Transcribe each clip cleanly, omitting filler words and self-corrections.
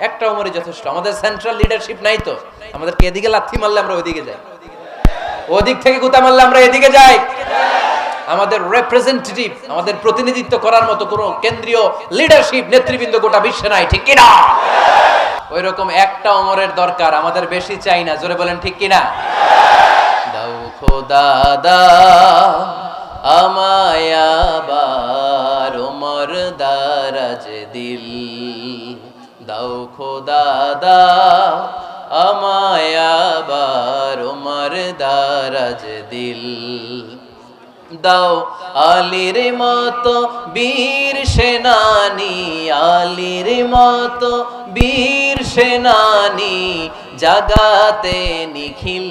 একটা ওমরই যথেষ্ট। আমাদের সেন্ট্রাল লিডারশিপ নাই তো, আমাদেরকে এদিকে লাথি মারলে আমরা ওইদিকে যাই, ওদিক থেকে গুতা মারলে আমরা এদিকে যাই। আমাদের রিপ্রেজেন্টেটিভ, আমাদের প্রতিনিধিত্ব করার মতো কোনো কেন্দ্রীয় লিডারশিপ নেতৃবৃন্দ গোটা বিশ্বে নাই, ঠিক কিনা? ওই রকম একটা ওমরের দরকার, আমাদের বেশি চাই না। জোরে বলেন ঠিক কিনা? দাও খোদা দাও আমায় আবার ওমর দারাজ দিল, দাও খোদা দাও আমায় আবার ওমর দারাজ দিল, দাও আলীর মতো বীর সেনানী, আলীর মতো বীর সেনানী জাগাতে নিখিল,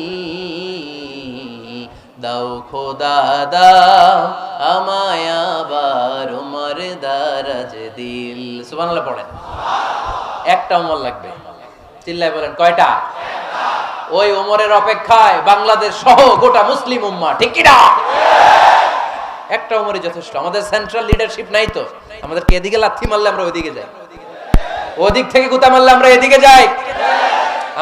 দাও খোদা দাও আমায় আবার ওমর দারাজ দিল। সুবহানাল্লাহ পড়েন। একটা ওমর লাগবে, চিল্লায় বলেন কয়টা? ওই ওমরের অপেক্ষায় বাংলাদেশ সহ গোটা মুসলিম উম্মাহ, ঠিক কিনা? একটা ওমরই যথেষ্ট। আমাদের সেন্ট্রাল লিডারশিপ নাই তো, আমাদেরকে এদিকে লাথি মারলে আমরা ওইদিকে যাই, ওদিক থেকে গুতা মারলে আমরা এদিকে যাই।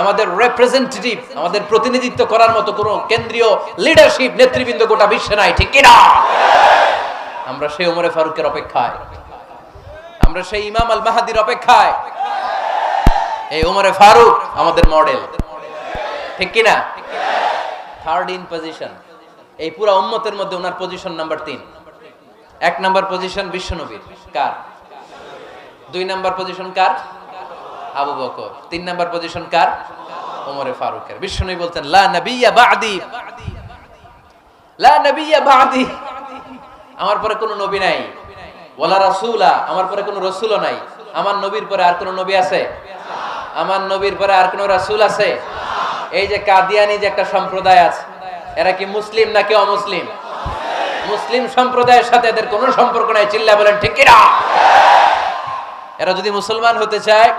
আমাদের রিপ্রেজেন্টেটিভ, আমাদের প্রতিনিধিত্ব করার মতো কোনো কেন্দ্রীয় লিডারশিপ নেতৃবৃন্দ গোটা বিশ্বে নাই, ঠিক কিনা? আমরা সেই ওমরে ফারুকের অপেক্ষায়, আমরা সেই ইমাম আল মাহদির অপেক্ষায়। এই ওমরে ফারুক আমাদের মডেল, ঠিক কিনা? থার্ড ইন পজিশন এই পুরা উম্মতের মধ্যে ওনার পজিশন নাম্বার 3। 1 নাম্বার পজিশন বিশ্বনবীর, কার? 2 নাম্বার পজিশন কার? আবু বকর। 3 নাম্বার পজিশন কার? ওমরে ফারুকের। বিশ্বনবী বলতেন লা নবিয়্যা বা'দি, লা নবিয়্যা বা'দি, আমার পরে কোনো নবী নাই, ওয়ালা রাসূলা, আমার পরে কোনো রাসূলও নাই। আমার নবীর পরে আর কোনো নবী আছে? আমার নবীর পরে আর কোনো রাসূল আছে? এই যে কাদিয়ানি যে একটা সম্প্রদায় আছে, এরা কি মুসলিম নাকি অমুসলিম? মুসলিম সম্প্রদায়ের সাথে এদের কোনো সম্পর্ক নাই, চিল্লা বলেন ঠিক কিনা? এরা যদি মুসলমান হতে চায়,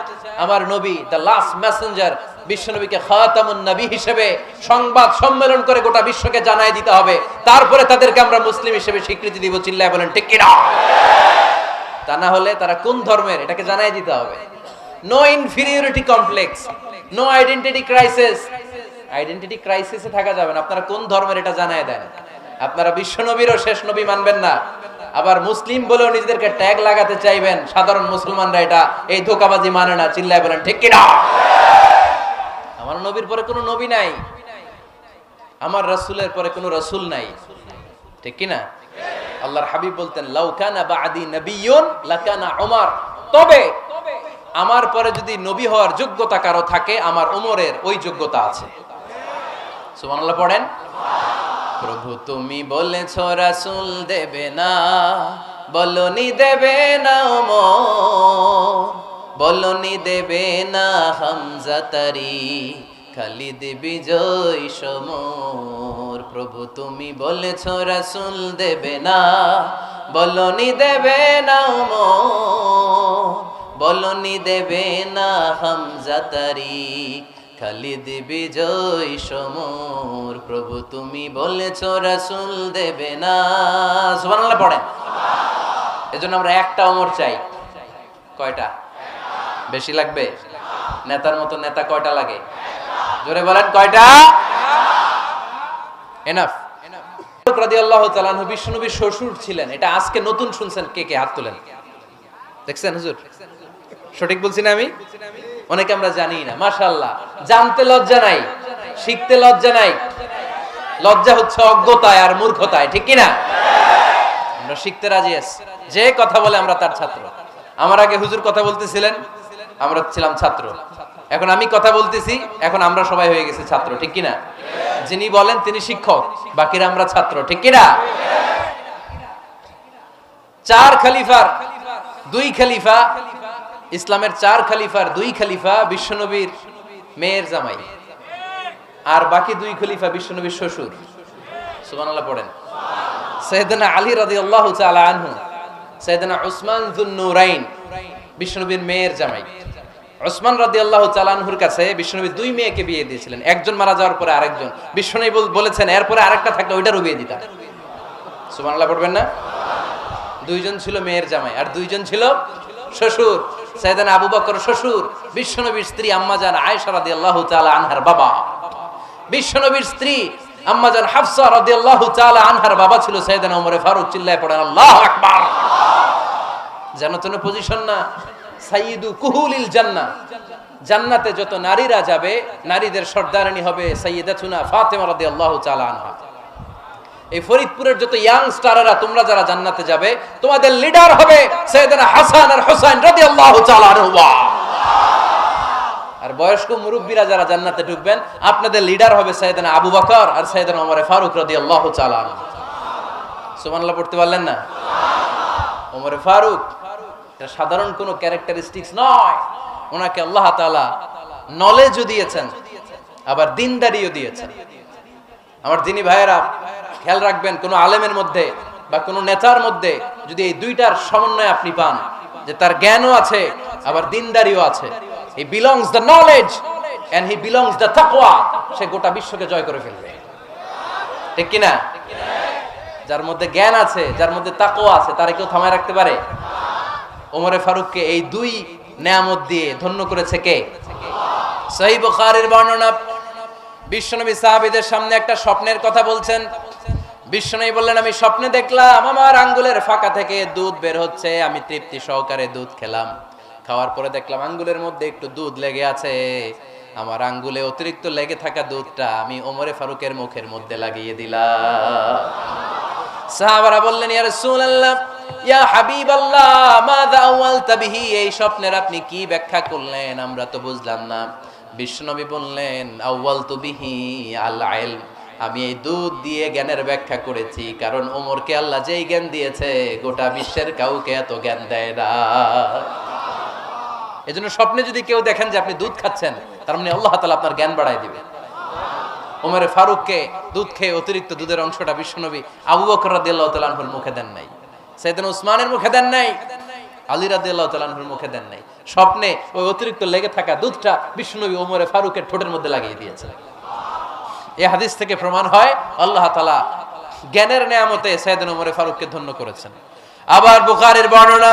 আমার নবী দ্য লাস্ট মেসেঞ্জার বিশ্বনবীকে খাতামুন নবী হিসেবে সংবাদ সম্মেলন করে গোটা বিশ্বকে জানাই দিতে হবে, তারপরে তাদেরকে আমরা মুসলিম হিসেবে স্বীকৃতি দিব, চিল্লা বলেন ঠিক কিনা? তা না হলে তারা কোন ধর্মের এটাকে জানাই দিতে হবে। No inferiority complex, no identity crisis. Identity ক্রাইসিসে থাকা যাবে না। আপনারা কোন ধর্মের এটা জানায় দেন। আপনারা বিশ্বনবীরও শেষ নবী মানবেন না, আবার মুসলিম বলেও নিজেদেরকে ট্যাগ লাগাতে চাইবেন। সাধারণ মুসলমানরা এটা এই ধোঁকাবাজি মানে না, চিল্লায় বলেন ঠিক কিনা? আমার নবীর পরে কোনো নবী নাই, আমার রাসূলের পরে কোনো রাসূল নাই, ঠিক কিনা? আল্লাহর হাবিব বলতেন লাউ কানা বা'দি নাবিয়্যুন লাকানা উমর, তবে আমার পরে যদি নবী হওয়ার যোগ্যতা কারো থাকে, আমার ওমরের ওই যোগ্যতা আছে। সুবহানাল্লাহ পড়েন। প্রভু তুমি বলেছ রাসূল দেবে না, বলনি দেবে না ওমর, বলনি দেবে না হামজা তারি, খালিদ বিজয় সমর। প্রভু তুমি বলেছ রাসূল দেবে না, বলনি দেবে না ওমর, বলনি দেবে না হামজা তারি, খালিদ বিজয় সমর। প্রভু তুমি বলেছ রাসূল দেবে না। সুবহানাল্লাহ পড়েন। এজন্য আমরা একটা ওমর চাই। কয়টা? বেশি লাগবে? নেতার মতো নেতা কয়টা লাগে? জোরে বলেন কয়টা? এনাফ। রাদিয়াল্লাহু তাআলা আনহু বিশ্বনবীর শ্বশুর ছিলেন। এটা আজকে নতুন শুনছেন, কে কে হাত তোলেন? দেখছেন হুজুর? সঠিক বলছি না আমি? অনেকে আমরা জানি না। মাশাআল্লাহ, জানতে লজ্জা নাই, শিখতে লজ্জা নাই। লজ্জা হচ্ছে অজ্ঞতায় আর মূর্খতায়, ঠিক কি না? আমরা শিখতে রাজি আছি। যে কথা বলে আমরা তার ছাত্র। আমার আগে হুজুর কথা বলতেছিলেন, আমরা ছিলাম ছাত্র। এখন আমি কথা বলতেছি, এখন আমরা সবাই হয়ে গেছি ছাত্র, ঠিক কি না? যিনি বলেন তিনি শিক্ষক, বাকিরা আমরা ছাত্র, ঠিক কি না? 4 খলিফার 2 খলিফা, ইসলামের 4 খলিফার 2 খলিফা বিশ্বনবীর মেয়ের জামাই, আর বাকি 2 খলিফা বিশ্বনবীর শ্বশুর। সুবহানাল্লাহ পড়েন। সাইয়েদনা আলী রাদিয়াল্লাহু তাআলা আনহু, সাইয়েদনা উসমান যুন নূরাইন বিশ্বনবীর মেয়ের জামাই। উসমান রাদিয়াল্লাহু তাআলা আনহুর কাছে বিশ্বনবী 2 মেয়েকে বিয়ে দিয়েছিলেন। একজন মারা যাওয়ার পরে আরেকজন। বিশ্বনবী বলেছেন এরপরে আরেকটা থাকলে ওইটারও বিয়ে দিতাম। সুবহানাল্লাহ পড়বেন না? 2 জন ছিল মেয়ের জামাই আর 2 জন ছিল শ্বশুর। সাইয়েদনা আবু বকর শ্বশুর, বিশ্বনবীর স্ত্রী আম্মাজান আয়েশা রাদিয়াল্লাহু তাআলা আনহার বাবা, বিশ্বনবীর স্ত্রী আম্মাজান হাফসা রাদিয়াল্লাহু তাআলা আনহার বাবা ছিল সাইয়েদনা ওমর ফারুক। চিল্লায় পড়েন আল্লাহু আকবার। জানো তো পজিশন না, সাইয়্যিদু কুহুলিল জান্নাহ, জান্নাতে যত নারীরা যাবে নারীদের সর্দারিনী হবে সাইয়্যিদাতুনা ফাতেমা রাদিয়াল্লাহু তাআলা আনহা। এই ফরিদপুরের যত ইয়াং স্টাররা তোমরা যারা জান্নাতে যাবে তোমাদের লিডার হবে সাইয়েদনা হাসান আর হুসাইন রাদিয়াল্লাহু তাআলা আনহুমা। আর বয়স্ক মুরব্বীরা যারা জান্নাতে ঢুকবেন আপনাদের লিডার হবে সাইয়েদনা আবু বকর আর সাইয়েদনা ওমর ফারুক রাদিয়াল্লাহু তাআলা আনহু। সুবহানাল্লাহ পড়তে পারলেন না? ওমর ফারুক এটা সাধারণ কোনো ক্যারেক্টারিস্টিক্স নয়, ওনাকে আল্লাহ তাআলা নলেজও দিয়েছেন আবার দিনদারিও দিয়েছেন। আমার দিনী ভাইয়েরা খেয়াল রাখবেন, কোন আলেমের মধ্যে বা কোন নেতার মধ্যে যদি এই দুইটার সমন্বয় আপনি পান, যে তার জ্ঞানও আছে আবার দিনদারিও আছে, he belongs the knowledge and he belongs the তাকওয়া, সে গোটা বিশ্বকে জয় করে ফেলবে। ঠিক কি না? যার মধ্যে জ্ঞান আছে, যার মধ্যে তাকওয়া আছে, তারে কেউ থামায় রাখতে পারে? ওমর ফারুককে এই দুই নেয়ামত দিয়ে ধন্য করেছে কে? সহিহ বুখারীর বর্ণনা, বিশ্বনবী সাহাবীদের সামনে একটা স্বপ্নের কথা বলছেন। বিশ্বনবী বললেন, আমি স্বপ্নে দেখলাম আমার আঙ্গুলের ফাঁকা থেকে দুধ বের হচ্ছে, আমি তৃপ্তি সহকারে দুধ খেলাম। খাওয়ার পরে দেখলাম আঙ্গুলের মধ্যে একটু দুধ লেগে আছে। আমার আঙ্গুলে অতিরিক্ত লেগে থাকা দুধটা আমি ওমরে ফারুকের মুখের মধ্যে লাগিয়ে দিলাম। সাহাবারা বললেন, ইয়া রাসূলুল্লাহ, ইয়া হাবিবাল্লাহ, মাযা আওয়ালতা বিহি, এই স্বপ্নের আপনি কি ব্যাখ্যা করলেন, আমরা তো বুঝলাম না। বিশ্বনবী বললেন, আওয়ালতু বিহি আল ইলম, আমি এই দুধ দিয়ে জ্ঞানের ব্যাখ্যা করেছি, কারণ ওমরকে আল্লাহ যেই জ্ঞান দিয়েছে গোটা বিশ্বের কাউকে এত জ্ঞান দেয় না। এজন্য স্বপ্নে যদি কেউ দেখেন যে আপনি দুধ খাচ্ছেন, তার মানে আল্লাহ তাআলা আপনার জ্ঞান বাড়ায় দিবে। ওমর ফারুককে দুধ খেয়ে অতিরিক্ত দুধের অংশটা বিশ্বনবী আবু বকর রাদিয়াল্লাহু তাআলা আনহুর মুখে দেন নাই, সাইয়েদনা উসমানের মুখে দেন নাই, আলী রাদিয়াল্লাহু তাআলা আনহুর মুখে দেন নাই। স্বপ্নে ওই অতিরিক্ত লেগে থাকা দুধটা বিশ্বনবী ওমর ফারুকের ঠোঁটের মধ্যে লাগিয়ে দিয়েছেন। এই হাদিস থেকে প্রমাণ হয় আল্লাহ তাআলা জ্ঞানের নেয়ামতে সাইয়েদনা ওমর ফারুককে ধন্য করেছেন। আবার বুখারীর বর্ণনা,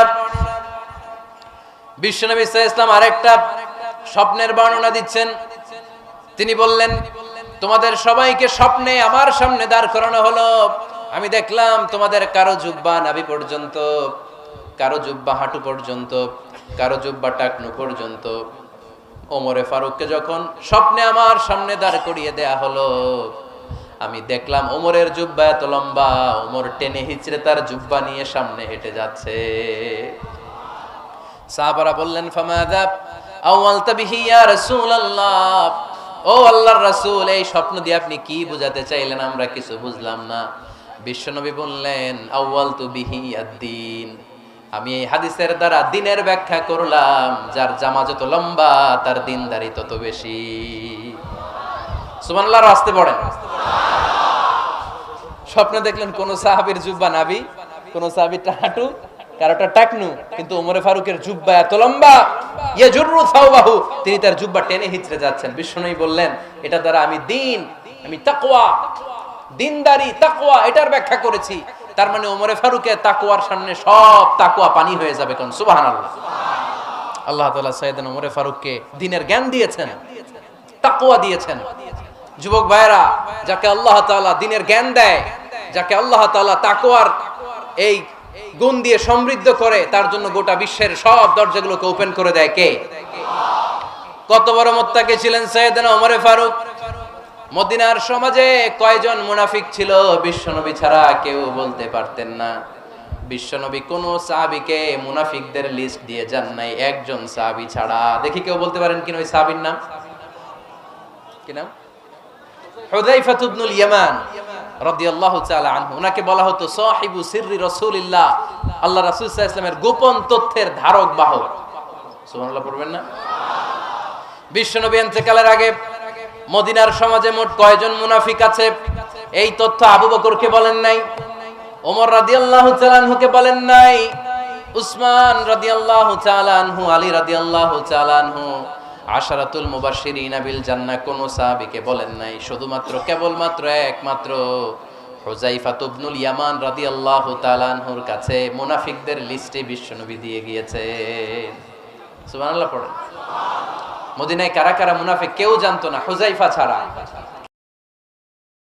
বিশ্বনবী সাল্লাল্লাহু আলাইহি ওয়াসাল্লাম আরেকটা স্বপ্নের বর্ণনা দিচ্ছেন। তিনি বললেন, তোমাদের সবাইকে স্বপ্নে আমার সামনে দাঁড় করানো হলো। আমি দেখলাম তোমাদের কারো জুব্বা নাভি পর্যন্ত, কারো জুব্বা হাঁটু পর্যন্ত, কারো জুব্বা টাকনু পর্যন্ত। ওমরে ফারুককে যখন স্বপ্নে আমার সামনে দাঁড় করিয়ে দেয়া হলো, আমি দেখলাম ওমরের জুব্বা এত লম্বা, ওমর টেনে হিচড়ে তার জুব্বা নিয়ে সামনে হেঁটে যাচ্ছে। সাহাবারা বললেন, ফামাযা আওয়ালতা বিহি ইয়া রাসূলুল্লাহ, ও আল্লাহর রাসূল, এই স্বপ্ন দিয়ে আপনি কি বোঝাতে চাইলেন, আমরা কিছু বুঝলাম না। বিশ্বনবী বললেন, আউয়ালতু বিহি আদ-দীন, আমি এই হাদিসের দ্বারা দ্বীনের ব্যাখ্যা করলাম, যার জামা যত লম্বা তার দ্বীনদারি তত বেশি। সুবহানাল্লাহ, আস্তে পড়েন। স্বপ্নে দেখলেন কোন সাহাবীর জুব্বা নাভি, কোন সাহাবীর হাঁটু, কারোটা টাকনু, কিন্তু ওমর ফারুকের জুব্বা এত লম্বা, ইয়াজুরু সাওবাহু, তিনি তার জুব্বা টেনে হিচড়ে যাচ্ছেন। বিশ্বনবী বললেন, এটা দ্বারা আমি দ্বীন, আমি তাকওয়া, দ্বীনদারি, তাকওয়া এটার ব্যাখ্যা করেছি। তার মানে ওমর ফারুকের তাকওয়ার সামনে সব তাকওয়া পানি হয়ে যাবে। কোন সুবহানাল্লাহ। আল্লাহ তাআলা সাইয়েদনা ওমর ফারুককে দ্বীনের জ্ঞান দিয়েছেন, তাকওয়া দিয়েছেন। যুবক ভাইরা, যাকে আল্লাহ তাআলা দ্বীনের জ্ঞান দেয়, যাকে আল্লাহ তাআলা তাকওয়ার এই গুণ দিয়ে সমৃদ্ধ করে, তার জন্য গোটা বিশ্বের সব দরজাগুলোকে ওপেন করে দেয় কে? কত বড় মুত্তাকি ছিলেন সাইয়েদনা ওমর ফারুক। মদিনার সমাজে কয়জন মুনাফিক ছিল বিশ্বনবী ছাড়া কেউ বলতে পারতেন না। বিশ্বনবী কোন সাহাবীকে মুনাফিকদের লিস্ট দিয়ে যান নাই, একজন সাহাবী ছাড়া। দেখি কেউ বলতে পারেন কিনা ওই সাহাবীর নাম? কি নাম? হুযায়ফা ইবনুল ইয়ামান রাদিয়াল্লাহু তাআলা আনহু। উনাকে বলা হতো সাহিবু সিররি রাসূলিল্লাহ, আল্লাহ রাসূল সাল্লাল্লাহু আলাইহি ওয়াসাল্লামের গোপন তথ্যের ধারক বাহক। সুবহানাল্লাহ পড়বেন না? বিশ্বনবী ইন্তেকালের আগে মদিনার সমাজে মোট কয়জন মুনাফিক আছে এই তথ্য আবু বকরকে বলেন নাই, ওমর রাদিয়াল্লাহু তাআলা আনহুকে বলেন নাই, উসমান রাদিয়াল্লাহু তাআলা আনহু, আলী রাদিয়াল্লাহু তাআলা আনহু, আশারাতুল মুবাশশিরিনা বিল জান্নাহ কোন সাহাবীকে বলেন নাই। শুধুমাত্র কেবলমাত্র একমাত্র হুযায়ফা ইবনুল ইয়ামান রাদিয়াল্লাহু তাআলা আনহুর কাছে মুনাফিকদের লিস্টে বিশ্বনবী দিয়ে গিয়েছেন। সুবহানাল্লাহ পড়েন। মদিনায় কারা কারা মুনাফিক কেউ জানতো না, হুযায়ফা ছাড়া।